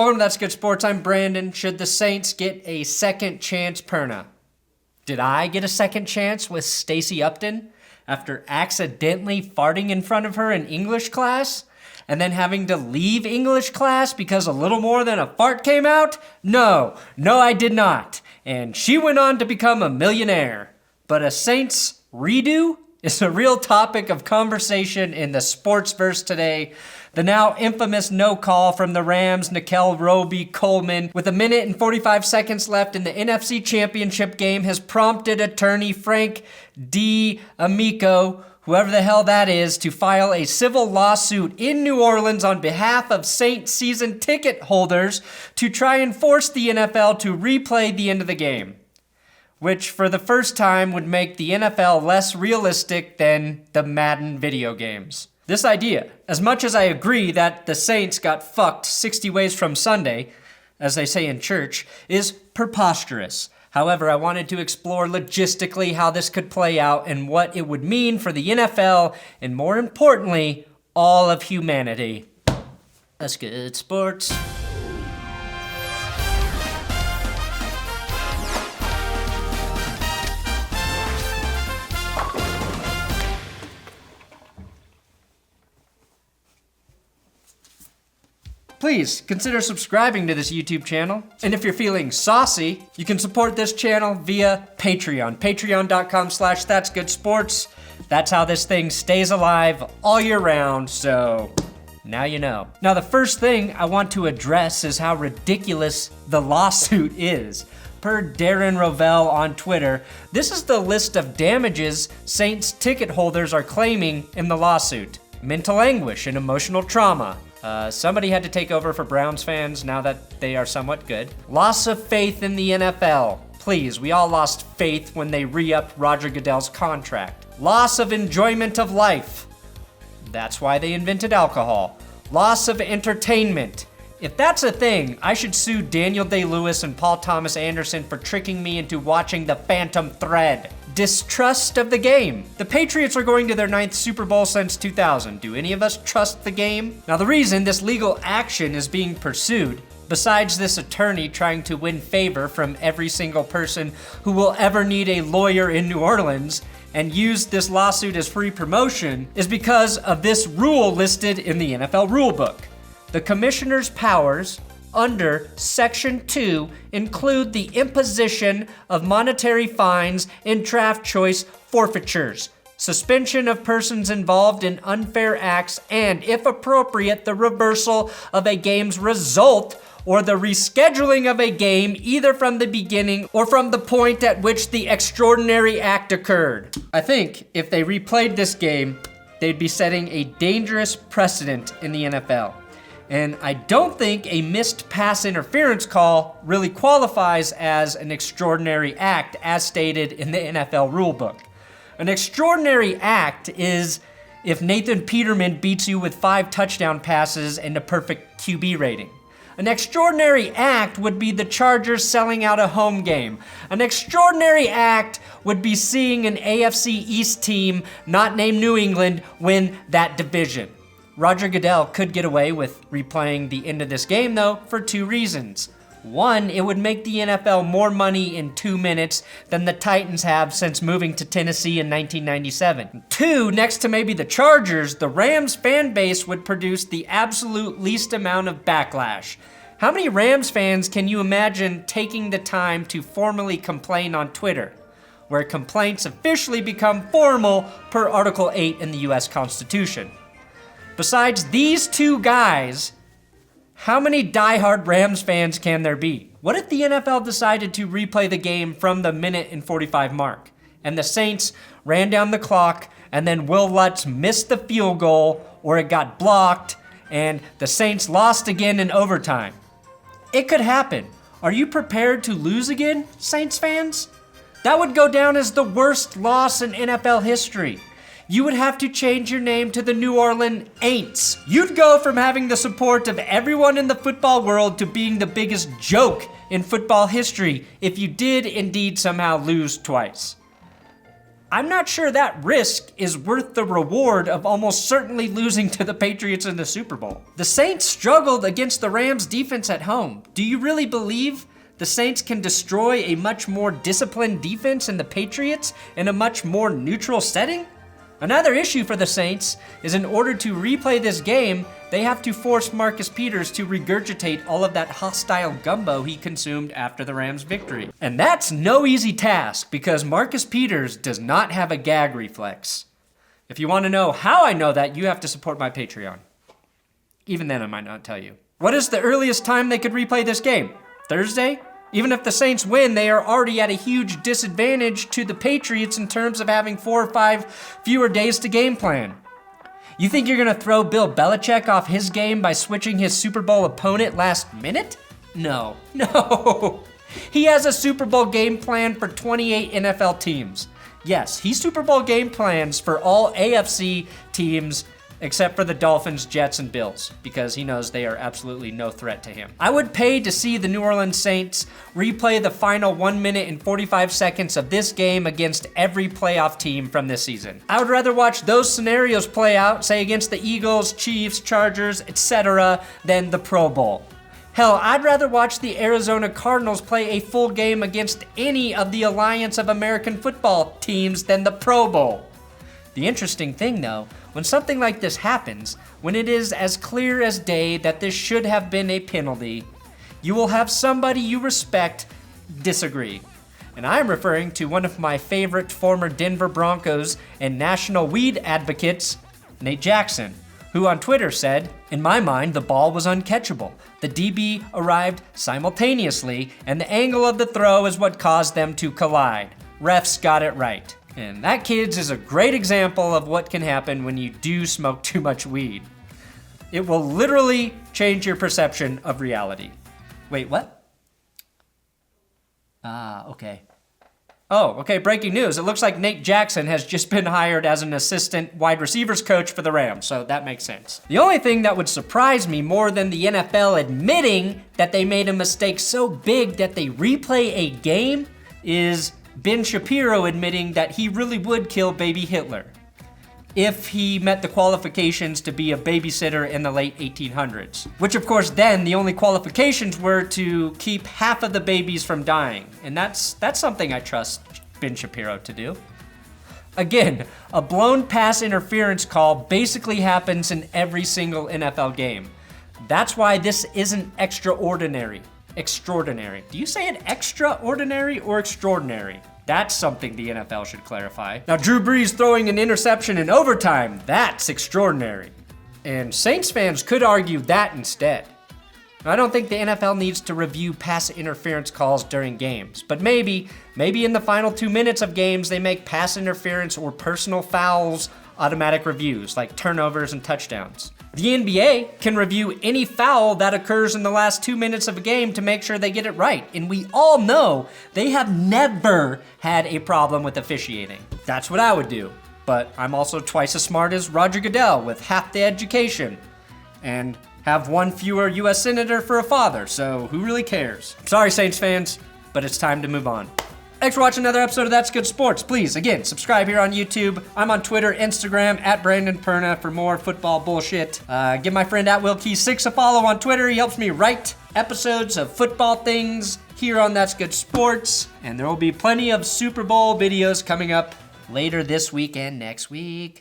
Welcome to That's Good Sports. I'm Brandon. Should the Saints get a second chance, Perna? Did I get a second chance with Stacey Upton after accidentally farting in front of her in English class and then having to leave English class because a little more than a fart came out? No, I did not. And she went on to become a millionaire. But a Saints redo is a real topic of conversation in the sportsverse today. The now infamous no call from the Rams' Roby-Coleman with 1 minute and 45 seconds left in the NFC Championship game has prompted attorney Frank D'Amico, whoever the hell that is, to file a civil lawsuit in New Orleans on behalf of Saints season ticket holders to try and force the NFL to replay the end of the game, which for the first time would make the NFL less realistic than the Madden video games. This idea, as much as I agree that the Saints got fucked 60 ways from Sunday, as they say in church, is preposterous. However, I wanted to explore logistically how this could play out and what it would mean for the NFL and, more importantly, all of humanity. That's good sports. Please consider subscribing to this YouTube channel. And if you're feeling saucy, you can support this channel via Patreon. Patreon.com/ThatsGoodSports. That's how this thing stays alive all year round, so now you know. Now, the first thing I want to address is how ridiculous the lawsuit is. Per Darren Rovell on Twitter, this is the list of damages Saints ticket holders are claiming in the lawsuit. Mental anguish and emotional trauma. Somebody had to take over for Browns fans now that they are somewhat good. Loss of faith in the NFL. Please, we all lost faith when they re-upped Roger Goodell's contract. Loss of enjoyment of life. That's why they invented alcohol. Loss of entertainment. If that's a thing, I should sue Daniel Day-Lewis and Paul Thomas Anderson for tricking me into watching the Phantom Thread. Distrust of the game. The Patriots are going to their 9th Super Bowl since 2000. Do any of us trust the game? Now, the reason this legal action is being pursued, besides this attorney trying to win favor from every single person who will ever need a lawyer in New Orleans and use this lawsuit as free promotion, is because of this rule listed in the NFL rulebook. The commissioner's powers under Section 2 include the imposition of monetary fines and draft choice forfeitures, suspension of persons involved in unfair acts, and, if appropriate, the reversal of a game's result or the rescheduling of a game either from the beginning or from the point at which the extraordinary act occurred. I think if they replayed this game, they'd be setting a dangerous precedent in the NFL. And I don't think a missed pass interference call really qualifies as an extraordinary act as stated in the NFL rulebook. An extraordinary act is if Nathan Peterman beats you with 5 touchdown passes and a perfect QB rating. An extraordinary act would be the Chargers selling out a home game. An extraordinary act would be seeing an AFC East team not named New England win that division. Roger Goodell could get away with replaying the end of this game, though, for 2 reasons. 1, it would make the NFL more money in 2 minutes than the Titans have since moving to Tennessee in 1997. 2, next to maybe the Chargers, the Rams fan base would produce the absolute least amount of backlash. How many Rams fans can you imagine taking the time to formally complain on Twitter, where complaints officially become formal per Article 8 in the US Constitution? Besides these 2 guys, how many diehard Rams fans can there be? What if the NFL decided to replay the game from the 1 minute and 45 mark, and the Saints ran down the clock, and then Will Lutz missed the field goal, or it got blocked, and the Saints lost again in overtime? It could happen. Are you prepared to lose again, Saints fans? That would go down as the worst loss in NFL history. You would have to change your name to the New Orleans Aints. You'd go from having the support of everyone in the football world to being the biggest joke in football history if you did indeed somehow lose twice. I'm not sure that risk is worth the reward of almost certainly losing to the Patriots in the Super Bowl. The Saints struggled against the Rams defense at home. Do you really believe the Saints can destroy a much more disciplined defense than the Patriots in a much more neutral setting? Another issue for the Saints is in order to replay this game, they have to force Marcus Peters to regurgitate all of that hostile gumbo he consumed after the Rams' victory. And that's no easy task because Marcus Peters does not have a gag reflex. If you want to know how I know that, you have to support my Patreon. Even then, I might not tell you. What is the earliest time they could replay this game? Thursday? Even if the Saints win, they are already at a huge disadvantage to the Patriots in terms of having 4 or 5 fewer days to game plan. You think you're gonna throw Bill Belichick off his game by switching his Super Bowl opponent last minute? No. He has a Super Bowl game plan for 28 NFL teams. Yes, he Super Bowl game plans for all AFC teams except for the Dolphins, Jets, and Bills, because he knows they are absolutely no threat to him. I would pay to see the New Orleans Saints replay the final 1 minute and 45 seconds of this game against every playoff team from this season. I would rather watch those scenarios play out, say against the Eagles, Chiefs, Chargers, etc., than the Pro Bowl. Hell, I'd rather watch the Arizona Cardinals play a full game against any of the Alliance of American Football teams than the Pro Bowl. The interesting thing, though, when something like this happens, when it is as clear as day that this should have been a penalty, you will have somebody you respect disagree. And I'm referring to one of my favorite former Denver Broncos and national weed advocates, Nate Jackson, who on Twitter said, "In my mind, the ball was uncatchable. The DB arrived simultaneously, and the angle of the throw is what caused them to collide. Refs got it right." And that, kids, is a great example of what can happen when you do smoke too much weed. It will literally change your perception of reality. Wait, what? Okay. Oh, okay, breaking news. It looks like Nate Jackson has just been hired as an assistant wide receivers coach for the Rams, so that makes sense. The only thing that would surprise me more than the NFL admitting that they made a mistake so big that they replay a game is Ben Shapiro admitting that he really would kill baby Hitler if he met the qualifications to be a babysitter in the late 1800s. Which, of course, then the only qualifications were to keep half of the babies from dying. And that's something I trust Ben Shapiro to do. Again, a blown pass interference call basically happens in every single NFL game. That's why this isn't extraordinary. Extraordinary. Do you say it extraordinary or extraordinary? That's something the NFL should clarify. Now, Drew Brees throwing an interception in overtime, that's extraordinary. And Saints fans could argue that instead. I don't think the NFL needs to review pass interference calls during games, but maybe in the final 2 minutes of games, they make pass interference or personal fouls automatic reviews, like turnovers and touchdowns. The NBA can review any foul that occurs in the last 2 minutes of a game to make sure they get it right. And we all know they have never had a problem with officiating. That's what I would do. But I'm also twice as smart as Roger Goodell with half the education and have one fewer US senator for a father, so who really cares? Sorry, Saints fans, but it's time to move on. Thanks for watching another episode of That's Good Sports. Please, again, subscribe here on YouTube. I'm on Twitter, Instagram, at Brandon Perna for more football bullshit. Give my friend at WillKey6 a follow on Twitter. He helps me write episodes of football things here on That's Good Sports. And there will be plenty of Super Bowl videos coming up later this week and next week.